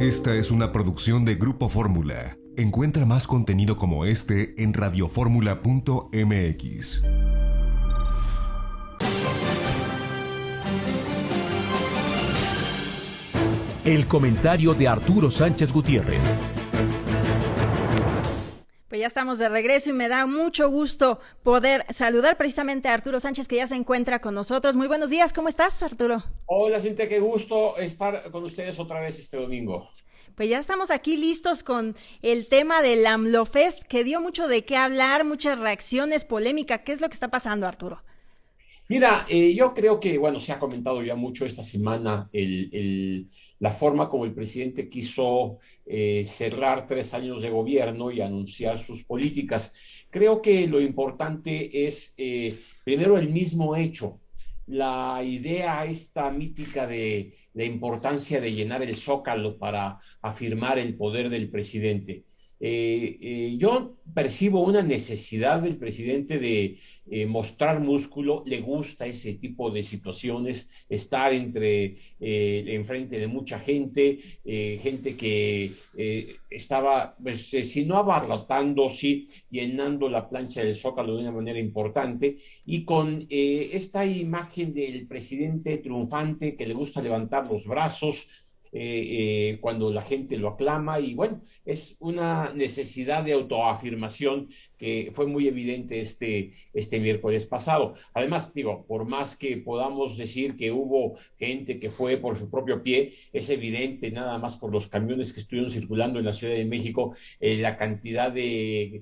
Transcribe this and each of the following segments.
Esta es una producción de Grupo Fórmula. Encuentra más contenido como este en radioformula.mx. El comentario de Arturo Sánchez Gutiérrez. Pues ya estamos de regreso y me da mucho gusto poder saludar precisamente a Arturo Sánchez, que ya se encuentra con nosotros. Muy buenos días, ¿cómo estás, Arturo? Hola, Cintia, qué gusto estar con ustedes otra vez este domingo. Pues ya estamos aquí listos con el tema del AMLOFest, que dio mucho de qué hablar, muchas reacciones, polémica. ¿Qué es lo que está pasando, Arturo? Mira, yo creo que, bueno, se ha comentado ya mucho esta semana la forma como el presidente quiso cerrar 3 años de gobierno y anunciar sus políticas. Creo que lo importante es, primero, el mismo hecho. La idea esta mítica de la importancia de llenar el Zócalo para afirmar el poder del presidente. Yo percibo una necesidad del presidente de mostrar músculo. Le gusta ese tipo de situaciones, estar enfrente de mucha gente, gente que estaba, pues, si no abarrotando, sí llenando la plancha del Zócalo de una manera importante, y con esta imagen del presidente triunfante que le gusta levantar los brazos cuando la gente lo aclama. Y bueno, es una necesidad de autoafirmación que fue muy evidente este miércoles pasado. Además, digo, por más que podamos decir que hubo gente que fue por su propio pie, es evidente, nada más por los camiones que estuvieron circulando en la Ciudad de México, la cantidad de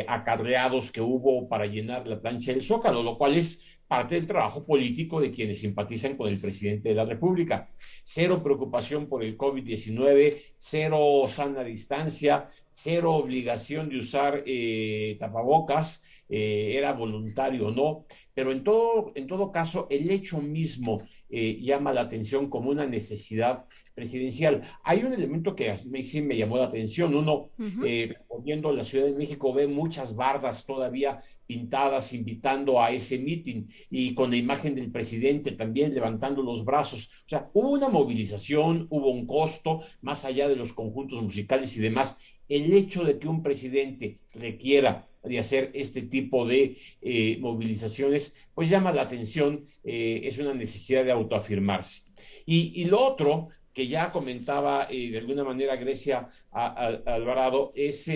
acarreados que hubo para llenar la plancha del Zócalo, lo cual es parte del trabajo político de quienes simpatizan con el presidente de la República. Cero preocupación por el COVID-19, cero sana distancia, cero obligación de usar tapabocas, era voluntario o no, pero en todo caso, el hecho mismo llama la atención como una necesidad presidencial. Hay un elemento que a mí sí me llamó la atención. Uno, viendo la Ciudad de México, ve muchas bardas todavía pintadas invitando a ese mitin, y con la imagen del presidente también levantando los brazos. O sea, hubo una movilización, hubo un costo, más allá de los conjuntos musicales y demás. El hecho de que un presidente requiera de hacer este tipo de movilizaciones, pues llama la atención, es una necesidad de autoafirmarse. Y lo otro, que ya comentaba de alguna manera Grecia Alvarado, es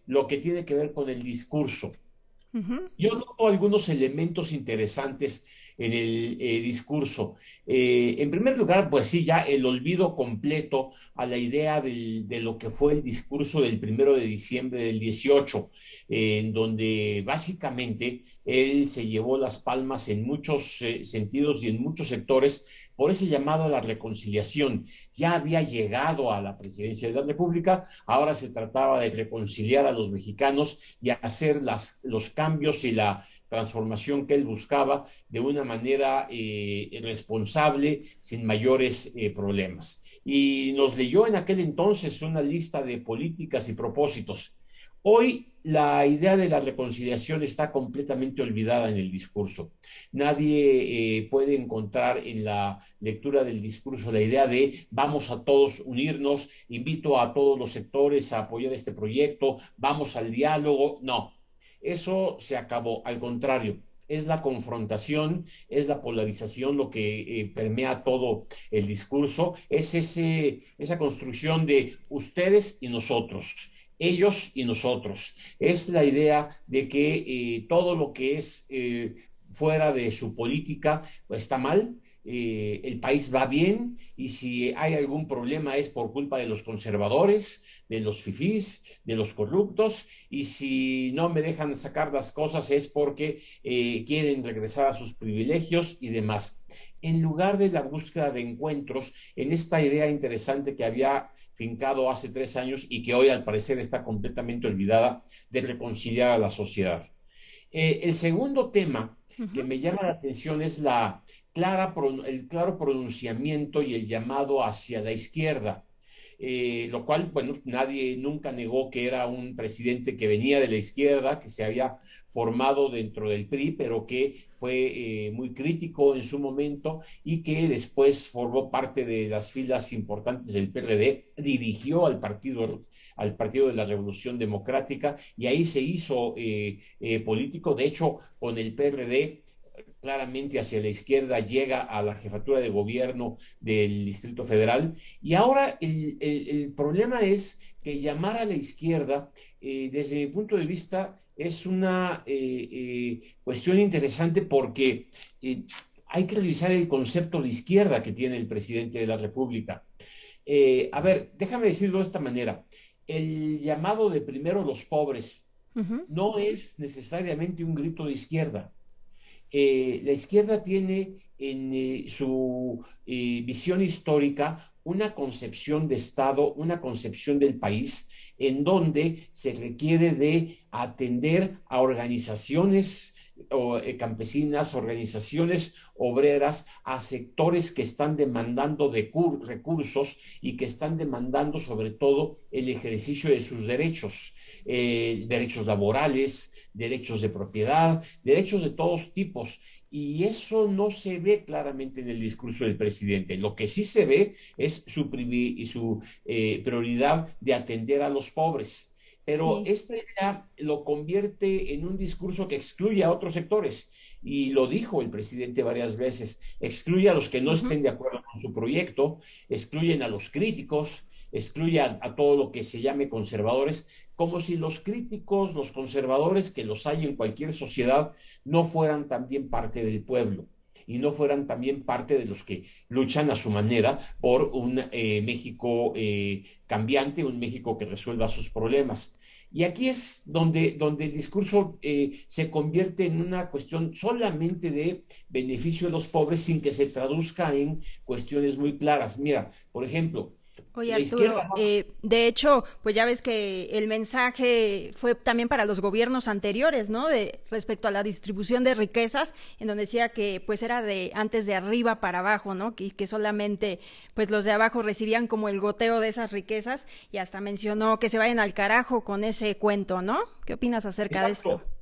lo que tiene que ver con el discurso. Yo noto algunos elementos interesantes en el discurso. En primer lugar, pues sí, ya el olvido completo a la idea de lo que fue el discurso del 1 de diciembre del 18, en donde básicamente él se llevó las palmas en muchos sentidos y en muchos sectores por ese llamado a la reconciliación. Ya había llegado a la presidencia de la República, ahora se trataba de reconciliar a los mexicanos y hacer los cambios y la transformación que él buscaba de una manera responsable, sin mayores problemas. Y nos leyó en aquel entonces una lista de políticas y propósitos. Hoy la idea de la reconciliación está completamente olvidada en el discurso. Nadie puede encontrar en la lectura del discurso la idea de vamos a todos unirnos, invito a todos los sectores a apoyar este proyecto, vamos al diálogo. No, eso se acabó. Al contrario, es la confrontación, es la polarización lo que permea todo el discurso, es esa construcción de ustedes y nosotros, ellos y nosotros. Es la idea de que todo lo que es fuera de su política pues, está mal. El país va bien, y si hay algún problema es por culpa de los conservadores, de los fifís, de los corruptos, y si no me dejan sacar las cosas es porque quieren regresar a sus privilegios y demás. En lugar de la búsqueda de encuentros, en esta idea interesante que había fincado hace 3 años y que hoy al parecer está completamente olvidada, de reconciliar a la sociedad. El segundo tema que me llama la atención es el claro pronunciamiento y el llamado hacia la izquierda. lo cual, bueno, nadie nunca negó que era un presidente que venía de la izquierda, que se había formado dentro del PRI, pero que fue muy crítico en su momento y que después formó parte de las filas importantes del PRD, dirigió al Partido de la Revolución Democrática, y ahí se hizo político. De hecho, con el PRD claramente hacia la izquierda, llega a la jefatura de gobierno del Distrito Federal. Y ahora el problema es que llamar a la izquierda, desde mi punto de vista, es una cuestión interesante, porque hay que revisar el concepto de izquierda que tiene el presidente de la República. A ver, déjame decirlo de esta manera. El llamado de primero los pobres no es necesariamente un grito de izquierda. La izquierda tiene en su visión histórica una concepción de Estado, una concepción del país, en donde se requiere de atender a organizaciones campesinas, organizaciones obreras, a sectores que están demandando recursos y que están demandando sobre todo el ejercicio de sus derechos, derechos laborales, derechos de propiedad, derechos de todos tipos. Y eso no se ve claramente en el discurso del presidente. Lo que sí se ve es su prioridad de atender a los pobres. Pero Sí. esta idea lo convierte en un discurso que excluye a otros sectores. Y lo dijo el presidente varias veces: excluye a los que no estén de acuerdo con su proyecto, excluyen a los críticos, excluye a todo lo que se llame conservadores, como si los críticos, los conservadores, que los hay en cualquier sociedad, no fueran también parte del pueblo y no fueran también parte de los que luchan a su manera por un México cambiante, un México que resuelva sus problemas. Y aquí es donde el discurso se convierte en una cuestión solamente de beneficio de los pobres, sin que se traduzca en cuestiones muy claras. Mira, por ejemplo, Oye, la Arturo, izquierda... de hecho, pues ya ves que el mensaje fue también para los gobiernos anteriores, ¿no? De respecto a la distribución de riquezas, en donde decía que pues era de antes de arriba para abajo, ¿no? Que solamente pues los de abajo recibían como el goteo de esas riquezas, y hasta mencionó que se vayan al carajo con ese cuento, ¿no? ¿Qué opinas acerca de esto? Exacto.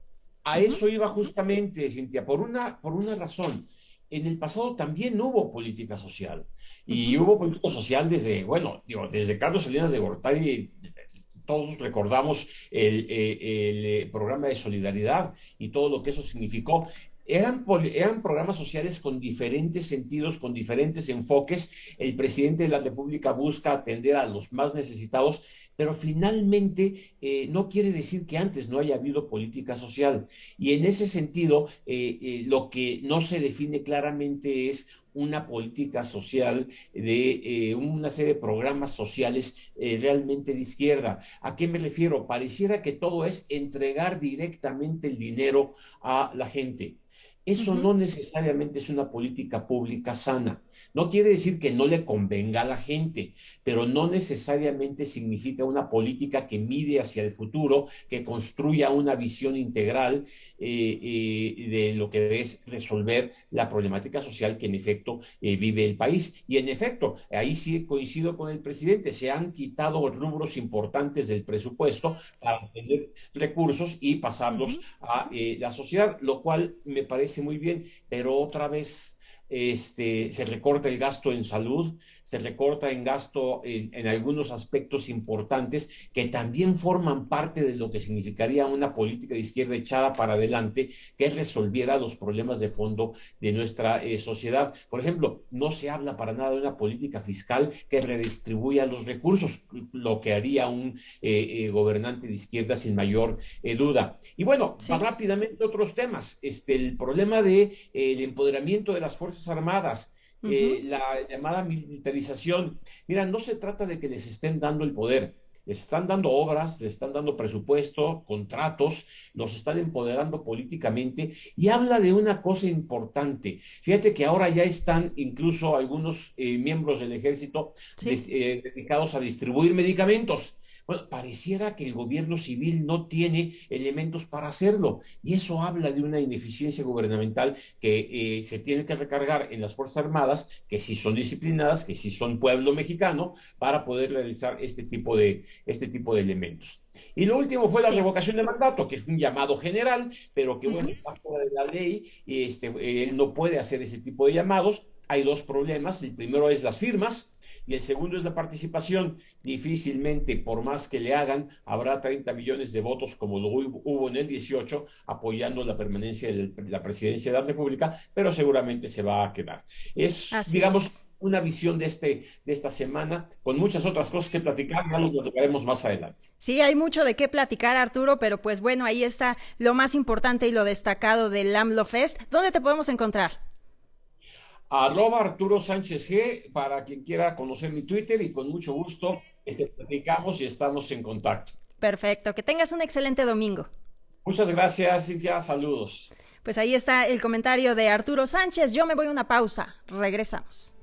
A Ujú. eso iba justamente, Cintia, por una razón. En el pasado también hubo política social, y Ujú. hubo política social desde, bueno, digo, desde Carlos Salinas de Gortari. Todos recordamos el programa de solidaridad y todo lo que eso significó. Eran programas sociales con diferentes sentidos, con diferentes enfoques. El presidente de la República busca atender a los más necesitados, pero finalmente no quiere decir que antes no haya habido política social. Y en ese sentido, lo que no se define claramente es una política social de una serie de programas sociales realmente de izquierda. ¿A qué me refiero? Pareciera que todo es entregar directamente el dinero a la gente. Eso Ujú. no necesariamente es una política pública sana. No quiere decir que no le convenga a la gente, pero no necesariamente significa una política que mire hacia el futuro, que construya una visión integral de lo que es resolver la problemática social que en efecto vive el país. Y en efecto, ahí sí coincido con el presidente: se han quitado rubros importantes del presupuesto para tener recursos y pasarlos Ujú. a la sociedad, lo cual me parece muy bien. Pero otra vez se recorta el gasto en salud, se recorta en gasto en algunos aspectos importantes que también forman parte de lo que significaría una política de izquierda echada para adelante, que resolviera los problemas de fondo de nuestra sociedad. Por ejemplo, no se habla para nada de una política fiscal que redistribuya los recursos, lo que haría un gobernante de izquierda sin mayor duda. Y bueno, Sí. rápidamente otros temas. El problema de el empoderamiento de las Fuerzas Armadas, Ujú. la llamada militarización. Mira, no se trata de que les estén dando el poder. Les están dando obras, les están dando presupuesto, contratos, los están empoderando políticamente, y habla de una cosa importante. Fíjate que ahora ya están incluso algunos miembros del ejército Sí. dedicados a distribuir medicamentos. Bueno, pareciera que el gobierno civil no tiene elementos para hacerlo, y eso habla de una ineficiencia gubernamental que se tiene que recargar en las Fuerzas Armadas, que sí son disciplinadas, que sí son pueblo mexicano, para poder realizar este tipo de elementos. Y lo último fue la Sí. revocación de mandato, que es un llamado general, pero que bueno, Ujú. está fuera de la ley, y él no puede hacer ese tipo de llamados. Hay dos problemas, el primero es las firmas, y el segundo es la participación. Difícilmente, por más que le hagan, habrá 30 millones de votos como lo hubo en el 18, apoyando la permanencia de la presidencia de la República, pero seguramente se va a quedar. Es, Así digamos, es. una visión de esta semana, con muchas otras cosas que platicar, ya lo platicaremos más adelante. Sí, hay mucho de qué platicar, Arturo, pero pues bueno, ahí está lo más importante y lo destacado del AMLO Fest. ¿Dónde te podemos encontrar? Arturo Sánchez G, para quien quiera conocer mi Twitter, y con mucho gusto platicamos y estamos en contacto. Perfecto, que tengas un excelente domingo. Muchas gracias, Cintia, saludos. Pues ahí está el comentario de Arturo Sánchez. Yo me voy a una pausa. Regresamos.